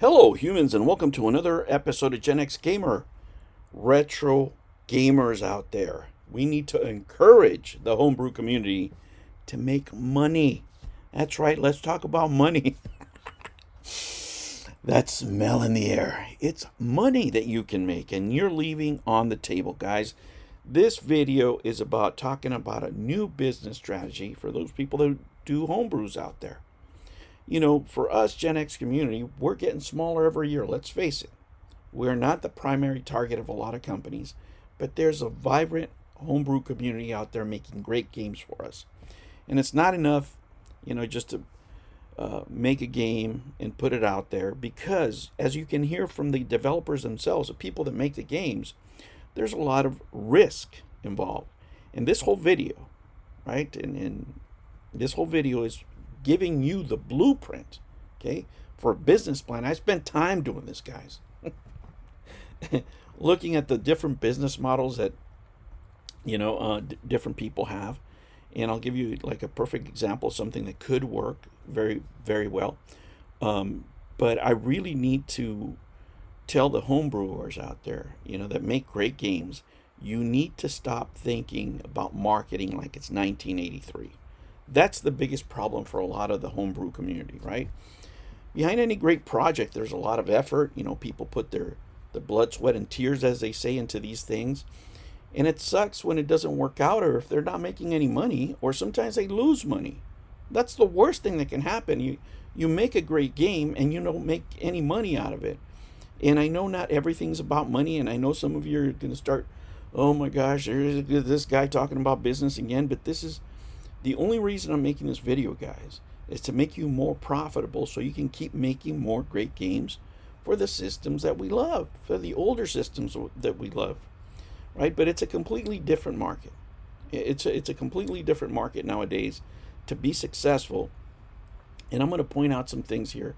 Hello, humans, and welcome to another episode of Gen X Gamer. Retro gamers out there, we need to encourage the homebrew community to make money. That's right, let's talk about money. That smell in the air. It's money that you can make, and you're leaving on the table, guys. This video is about talking about a new business strategy for those people that do homebrews out there. You know, for us, Gen X community, we're getting smaller every year. Let's face it. We're not the primary target of a lot of companies, but there's a vibrant homebrew community out there making great games for us. And it's not enough, just to make a game and put it out there, because as you can hear from the developers themselves, the people that make the games, there's a lot of risk involved. And this whole video, right? And this whole video is giving you the blueprint, okay, for a business plan. I spent time doing this, guys. Looking at the different business models that, different people have. And I'll give you like a perfect example of something that could work very, very well. But I really need to tell the homebrewers out there, that make great games, you need to stop thinking about marketing like it's 1983. That's the biggest problem for a lot of the homebrew community, right? Behind any great project, there's a lot of effort. People put their blood, sweat, and tears, as they say, into these things. And it sucks when it doesn't work out, or if they're not making any money, or sometimes they lose money. That's the worst thing that can happen. You make a great game and you don't make any money out of it. And I know not everything's about money, and I know some of you are going to start, oh my gosh, there's this guy talking about business again, but this is the only reason I'm making this video, guys, is to make you more profitable so you can keep making more great games for the systems that we love, for the older systems that we love, right? But it's a completely different market. It's a completely different market nowadays to be successful. And I'm going to point out some things here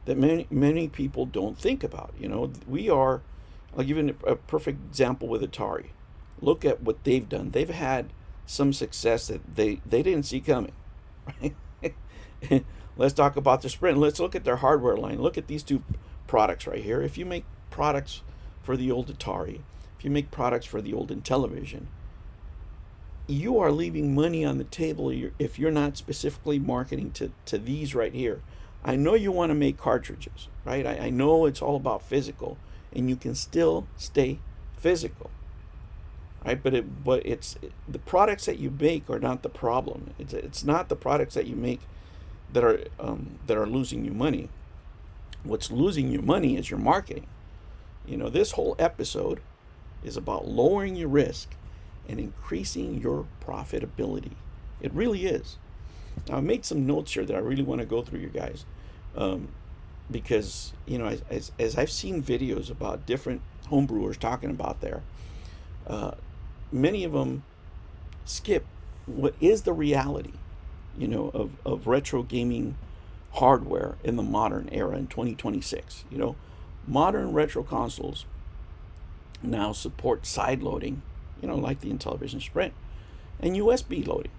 that many people don't think about. I'll give you a perfect example with Atari. Look at what they've done. They've had some success that they didn't see coming, right? Let's talk about the Sprint. Let's look at their hardware line. Look at these two products right here. If you make products for the old Atari, if you make products for the old Intellivision, you are leaving money on the table if you're not specifically marketing to these right here. I know you want to make cartridges, right? I know it's all about physical, and you can still stay physical, right? But it's the products that you make are not the problem. It's not the products that you make that are losing you money. What's losing you money is your marketing. This whole episode is about lowering your risk and increasing your profitability. It really is. Now, I made some notes here that I really want to go through, you guys, because as I've seen videos about different homebrewers talking about there, many of them skip what is the reality, of retro gaming hardware in the modern era in 2026. Modern retro consoles now support side loading, like the Intellivision Sprint, and USB loading.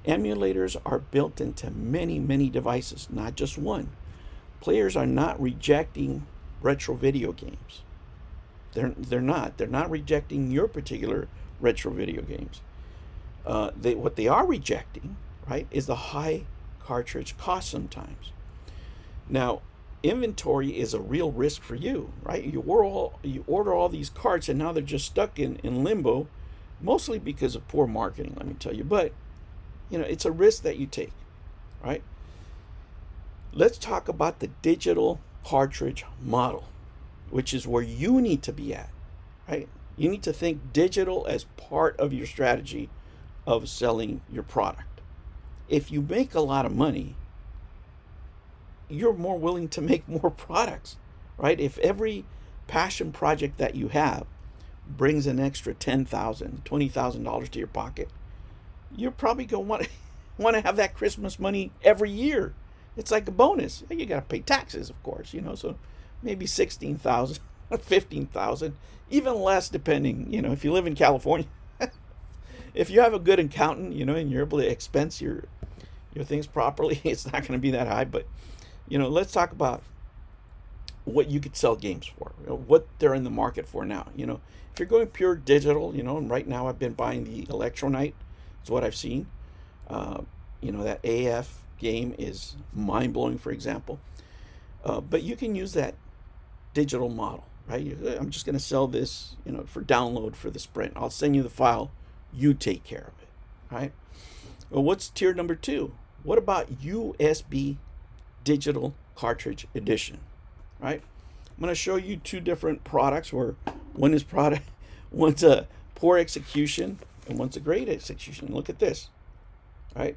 Emulators are built into many, many devices, not just one. Players are not rejecting retro video games. They're not rejecting your particular retro video games. What they are rejecting, right, is the high cartridge cost sometimes. Now, inventory is a real risk for you, right? You order all these carts, and now they're just stuck in limbo, mostly because of poor marketing, let me tell you. But it's a risk that you take, right? Let's talk about the digital cartridge model, which is where you need to be at, right? You need to think digital as part of your strategy of selling your product. If you make a lot of money, you're more willing to make more products, right? If every passion project that you have brings an extra $10,000, $20,000 to your pocket, you're probably going to want to have that Christmas money every year. It's like a bonus. You got to pay taxes, of course, so maybe 16,000 or 15,000, even less depending, if you live in California. If you have a good accountant, and you're able to expense your things properly, it's not going to be that high. But let's talk about what you could sell games for, what they're in the market for now. If you're going pure digital, and right now I've been buying the Electronite. It's what I've seen. That AF game is mind blowing, for example. But you can use that digital model, right? I'm just going to sell this, for download for the Sprint. I'll send you the file. You take care of it, right? Well, what's tier number 2? What about USB digital cartridge edition, right? I'm going to show you 2 different products where one's a poor execution and one's a great execution. Look at this, right?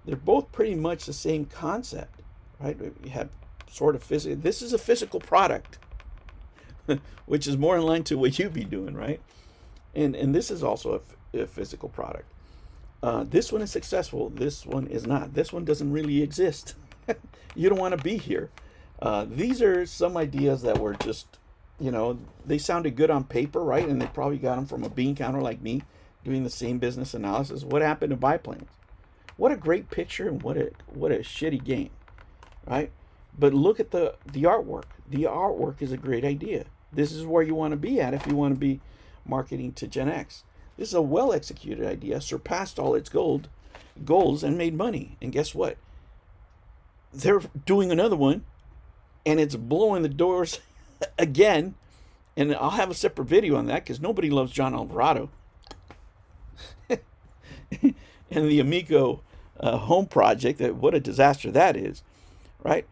They're both pretty much the same concept, right? You have sort of physical. This is a physical product, which is more in line to what you'd be doing, right? And this is also a physical product. This one is successful. This one is not. This one doesn't really exist. You don't want to be here. These are some ideas that were just, they sounded good on paper, right? And they probably got them from a bean counter like me doing the same business analysis. What happened to biplanes? What a great picture and what a shitty game, right? But look at the artwork. The artwork is a great idea. This is where you want to be at if you want to be marketing to Gen X. This is a well-executed idea, surpassed all its goals, and made money. And guess what? They're doing another one, and it's blowing the doors again. And I'll have a separate video on that because nobody loves John Alvarado. And the Amico home project, what a disaster that is, right?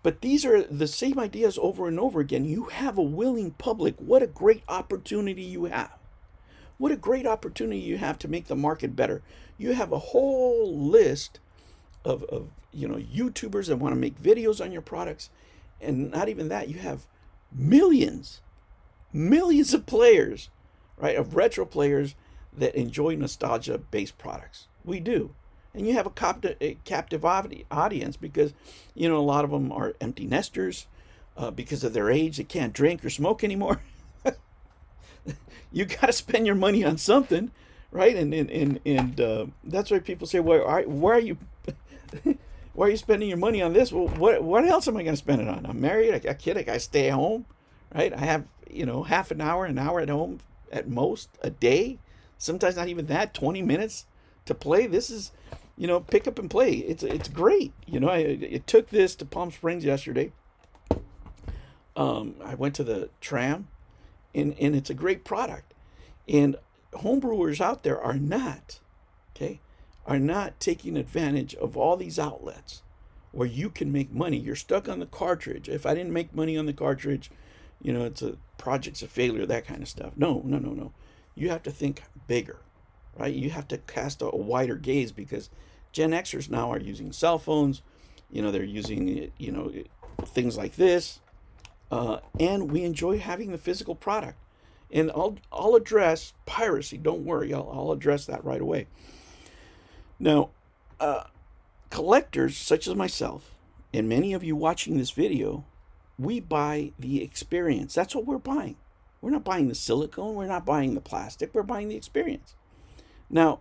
But these are the same ideas over and over again. You have a willing public. What a great opportunity you have. What a great opportunity you have to make the market better. You have a whole list of YouTubers that want to make videos on your products. And not even that, you have millions of players, right, of retro players that enjoy nostalgia-based products. We do. And you have a captive audience because, a lot of them are empty nesters because of their age. They can't drink or smoke anymore. You got to spend your money on something, right? And that's why people say, well, why are you spending your money on this? Well, what else am I going to spend it on? I'm married. I got a kid. I got to stay at home, right? I have, half an hour at home at most a day. Sometimes not even that, 20 minutes to play. This is, pick up and play. It's great. I took this to Palm Springs yesterday. I went to the tram, and it's a great product. And homebrewers out there are not taking advantage of all these outlets where you can make money. You're stuck on the cartridge. If I didn't make money on the cartridge, it's a project's a failure, that kind of stuff. No. You have to think bigger, right? You have to cast a wider gaze because Gen Xers now are using cell phones. They're using, things like this. And we enjoy having the physical product. And I'll address piracy. Don't worry. I'll address that right away. Now, collectors such as myself and many of you watching this video, we buy the experience. That's what we're buying. We're not buying the silicone. We're not buying the plastic. We're buying the experience. Now,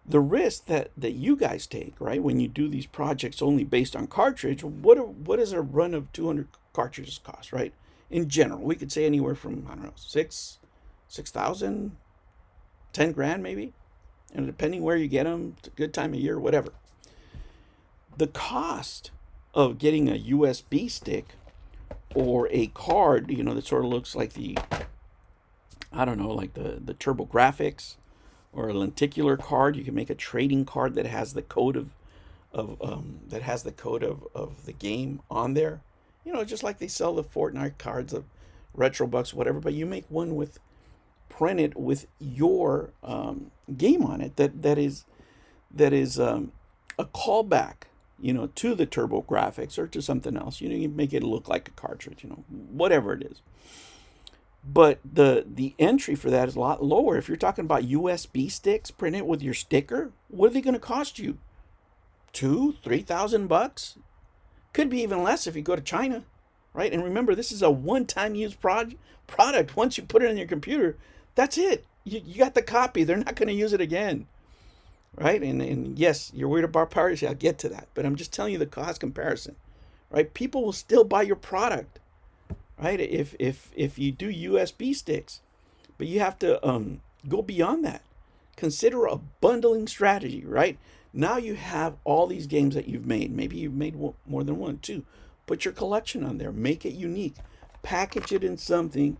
the risk that you guys take, right, when you do these projects only based on cartridge, what does a run of 200 cartridges cost, right? In general, we could say anywhere from, I don't know, 6,000, 10 grand maybe. And depending where you get them, it's a good time of year, whatever. The cost of getting a USB stick or a card, that sort of looks like the TurboGrafx or a lenticular card. You can make a trading card that has the code of the game on there. Just like they sell the Fortnite cards of Retro Bucks, whatever. But you make one printed with your game on it that is a callback, to the TurboGrafx or to something else. You make it look like a cartridge, whatever it is. But the entry for that is a lot lower. If you're talking about USB sticks printed with your sticker, what are they going to cost you? $2,000-$3,000? Could be even less if you go to China, right? And remember, this is a one-time use product. Once you put it on your computer, that's it. You got the copy. They're not going to use it again, right? And yes, you're worried about piracy. I'll get to that. But I'm just telling you the cost comparison, right? People will still buy your product, right? If you do USB sticks, but you have to go beyond that. Consider a bundling strategy, right? Now you have all these games that you've made. Maybe you've made more than one, two. Put your collection on there. Make it unique. Package it in something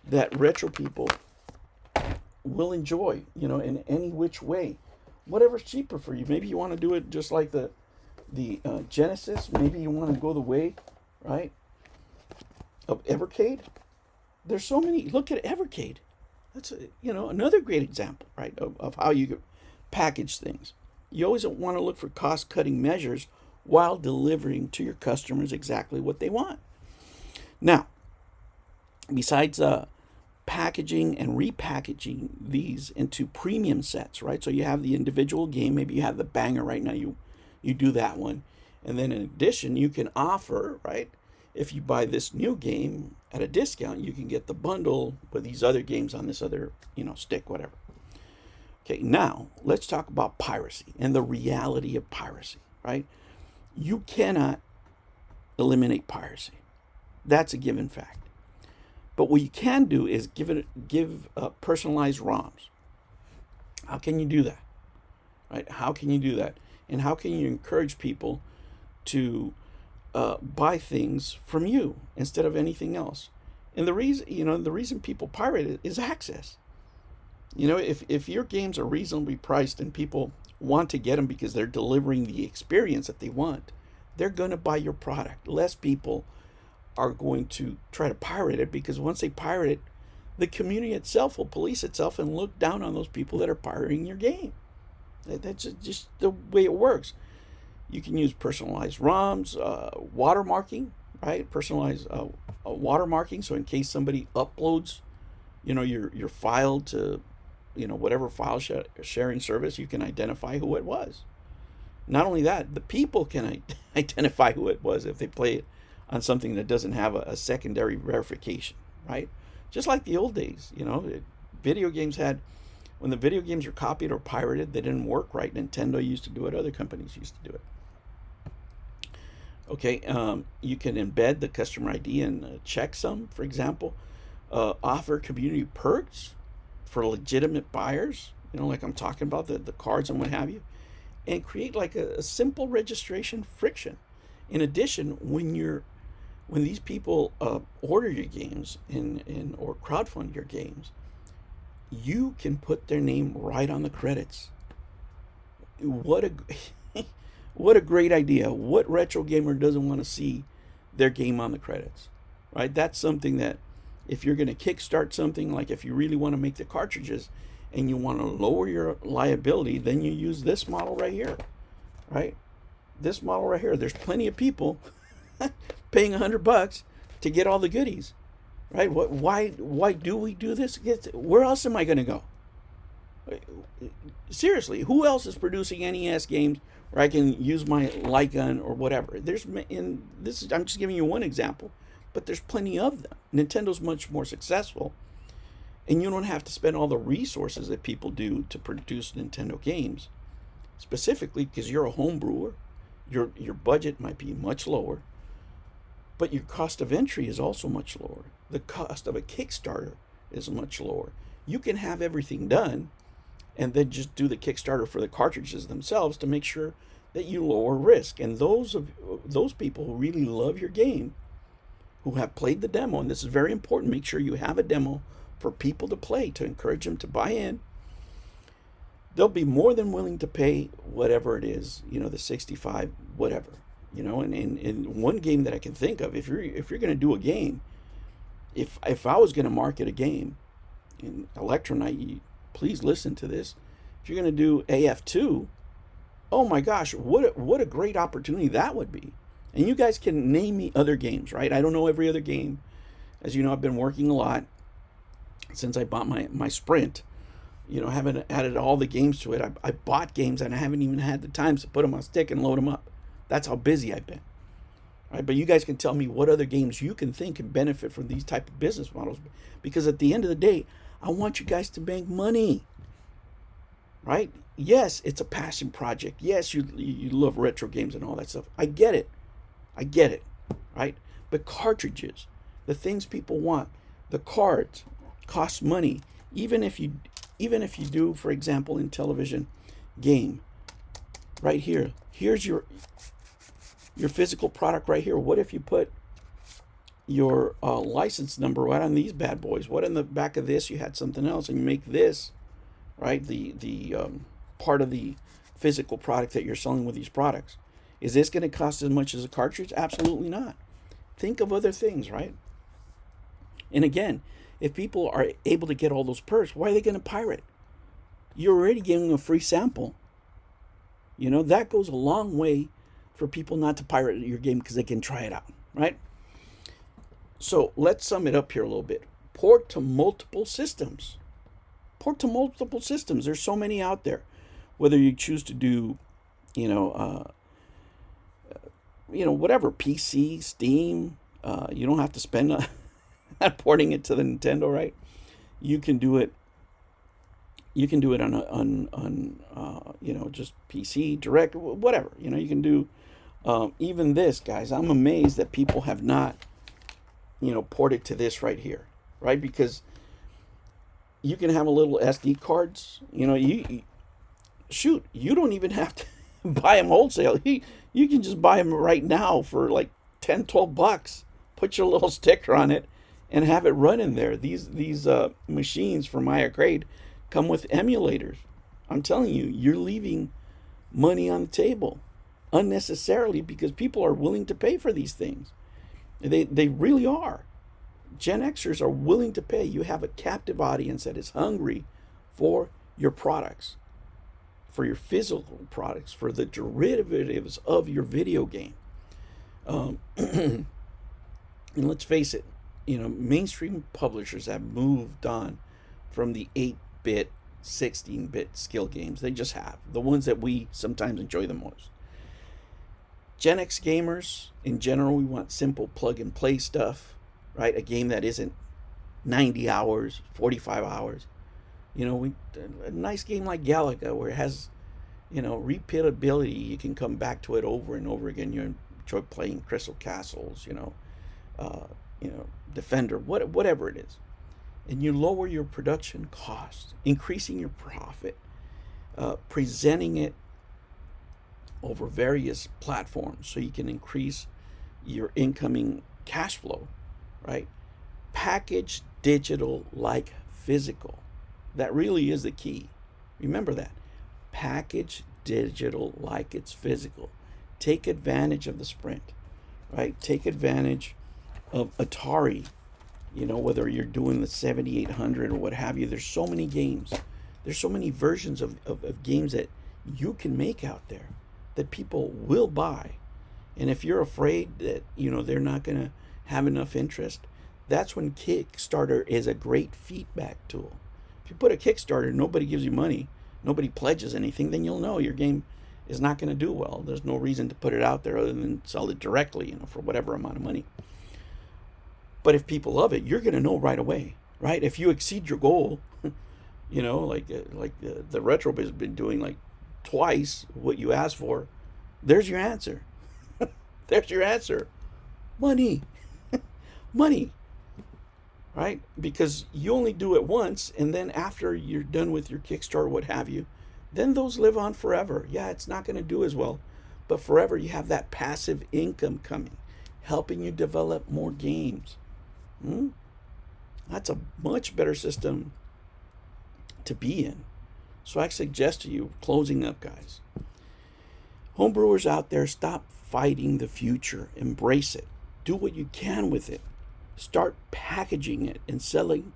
that retro people will enjoy, in any which way. Whatever's cheaper for you. Maybe you want to do it just like the Genesis. Maybe you want to go the way, right, of Evercade. There's so many. Look at Evercade. That's another great example, right, of how you package things. You always want to look for cost-cutting measures while delivering to your customers exactly what they want. Now, besides packaging and repackaging these into premium sets, right? So you have the individual game. Maybe you have the banger right now. You do that one, and then in addition, you can offer, right? If you buy this new game at a discount, you can get the bundle with these other games on this other, stick, whatever. Okay, now let's talk about piracy and the reality of piracy, right? You cannot eliminate piracy. That's a given fact. But what you can do is give personalized ROMs. How can you do that? Right? How can you do that? And how can you encourage people to buy things from you instead of anything else? And the reason people pirate it is access. If your games are reasonably priced and people want to get them because they're delivering the experience that they want, they're going to buy your product. Less people are going to try to pirate it, because once they pirate it, the community itself will police itself and look down on those people that are pirating your game. That's just the way it works. You can use personalized ROMs, watermarking, right? Personalized watermarking, so in case somebody uploads, your file to, whatever file sharing service, you can identify who it was. Not only that, the people can identify who it was if they play it on something that doesn't have a secondary verification, right? Just like the old days, video games when the video games were copied or pirated, they didn't work right. Nintendo used to do it. Other companies used to do it. Okay, you can embed the customer ID and checksum, for example. Offer community perks for legitimate buyers, like I'm talking about, the cards and what have you. And create like a simple registration friction. In addition, when these people order your games or crowdfund your games, you can put their name right on the credits. What a great idea. What retro gamer doesn't want to see their game on the credits, right? That's something that if you're going to kickstart something, like if you really want to make the cartridges and you want to lower your liability, then you use this model right here, right? This model right here. There's plenty of people paying $100 to get all the goodies, right? Why do we do this? Where else am I going to go? Seriously, who else is producing NES games where I can use my light gun or whatever? I'm just giving you one example, but there's plenty of them. Nintendo's much more successful, and you don't have to spend all the resources that people do to produce Nintendo games, specifically because you're a home brewer. Your budget might be much lower, but your cost of entry is also much lower. The cost of a Kickstarter is much lower. You can have everything done and then just do the Kickstarter for the cartridges themselves to make sure that you lower risk. And those people who really love your game, who have played the demo, and this is very important, make sure you have a demo for people to play to encourage them to buy in. They'll be more than willing to pay whatever it is, the 65, whatever, and one game that I can think of, if you're going to do a game, if I was going to market a game in Electronite, please listen to this. If you're going to do AF2, oh my gosh, what a great opportunity that would be. And you guys can name me other games, right? I don't know every other game. As you know, I've been working a lot since I bought my Sprint. I haven't added all the games to it. I bought games and I haven't even had the time to put them on stick and load them up. That's how busy I've been. Right? But you guys can tell me what other games you can think can benefit from these type of business models. Because at the end of the day, I want you guys to make money. Right? Yes, it's a passion project. Yes, you love retro games and all that stuff. I get it. Right? But cartridges, the things people want. The cards cost money. Even if you do, for example, Intellivision game, right here. Here's your physical product right here. What if you put your license number right on these bad boys? What in the back of this you had something else, and you make this, right, the part of the physical product that you're selling with these products. Is this going to cost as much as a cartridge? Absolutely not. Think of other things, right? And again, if people are able to get all those perks, why are they going to pirate? You're already giving them a free sample. You know, that goes a long way for people not to pirate your game because they can try it out, right? So let's sum it up here a little bit. Port to multiple systems. Port to multiple systems. There's so many out there. Whether you choose to do, whatever, PC, Steam, you don't have to spend on porting it to the Nintendo, right? You can do it. You can do it on just PC, direct, whatever. You can do even this, guys. I'm amazed that people have not, ported to this right here, right? Because you can have a little SD cards. You don't even have to buy them wholesale. You can just buy them right now for like $10-12. Put your little sticker on it and have it run in there. These machines from iArcade come with emulators. I'm telling you, you're leaving money on the table unnecessarily because people are willing to pay for these things. They really are. Gen Xers are willing to pay. You have a captive audience that is hungry for your products, for your physical products, for the derivatives of your video game. And let's face it, mainstream publishers have moved on from the 8-bit, 16-bit skill games. They just have. The ones that we sometimes enjoy the most. Gen X gamers, in general, we want simple plug-and-play stuff, right? A game that isn't 90 hours, 45 hours. A nice game like Galaga, where it has, repeatability. You can come back to it over and over again. You enjoy playing Crystal Castles, Defender, whatever it is. And you lower your production cost, increasing your profit, presenting it over various platforms so you can increase your incoming cash flow, right? Package digital like physical. That really is the key. Remember that. Package digital like it's physical. Take advantage of the Sprint, right? Take advantage of Atari, whether you're doing the 7800 or what have you. There's so many games. There's so many versions of games that you can make out there that people will buy. And if you're afraid that, they're not going to have enough interest, that's when Kickstarter is a great feedback tool. If you put a Kickstarter, nobody gives you money, nobody pledges anything, then you'll know your game is not going to do well. There's no reason to put it out there other than sell it directly, for whatever amount of money. But if people love it, you're going to know right away, right? If you exceed your goal, like the Retro has been doing like twice what you asked for, there's your answer. There's your answer. Money. Money. Right? Because you only do it once, and then after you're done with your Kickstarter, what have you, then those live on forever. Yeah, it's not going to do as well, but forever you have that passive income coming, helping you develop more games. That's a much better system to be in. So I suggest to you, closing up, guys, homebrewers out there, stop fighting the future. Embrace it. Do what you can with it. Start packaging it and selling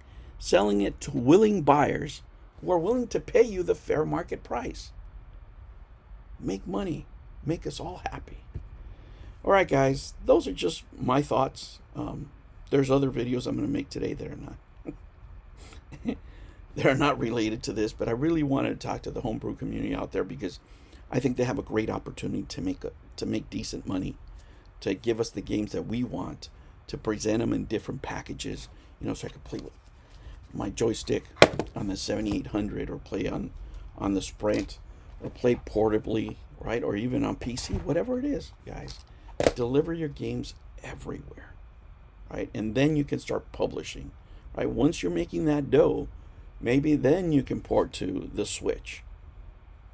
it to willing buyers who are willing to pay you the fair market price. Make money. Make us all happy. All right, guys, those are just my thoughts. There's other videos I'm going to make today that are not they're not related to this, but I really wanted to talk to the homebrew community out there because I think they have a great opportunity to make decent money, to give us the games that we want, to present them in different packages, so I could play with my joystick on the 7800 or play on the Sprint or play portably, right? Or even on PC, whatever it is, guys. Deliver your games everywhere. right? And then you can start publishing, right? Once you're making that dough, maybe then you can port to the Switch,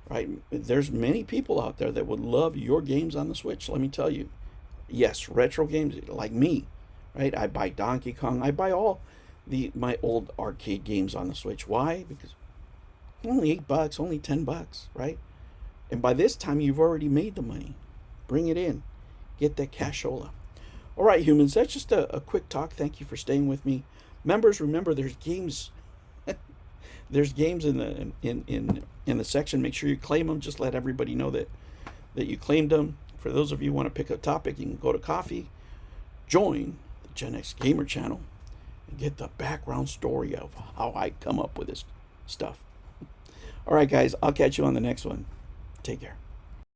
right? There's many people out there that would love your games on the Switch. Let me tell you, yes, retro games like me, right? I buy Donkey Kong. I buy all my old arcade games on the Switch. Why? Because only $8, only $10, right? And by this time, you've already made the money. Bring it in. Get that cashola. All right, humans, that's just a quick talk. Thank you for staying with me. Members, remember there's games. There's games in the section. Make sure you claim them. Just let everybody know that you claimed them. For those of you who want to pick a topic, you can go to Kofi, join the Gen X Gamer channel, and get the background story of how I come up with this stuff. All right, guys, I'll catch you on the next one. Take care.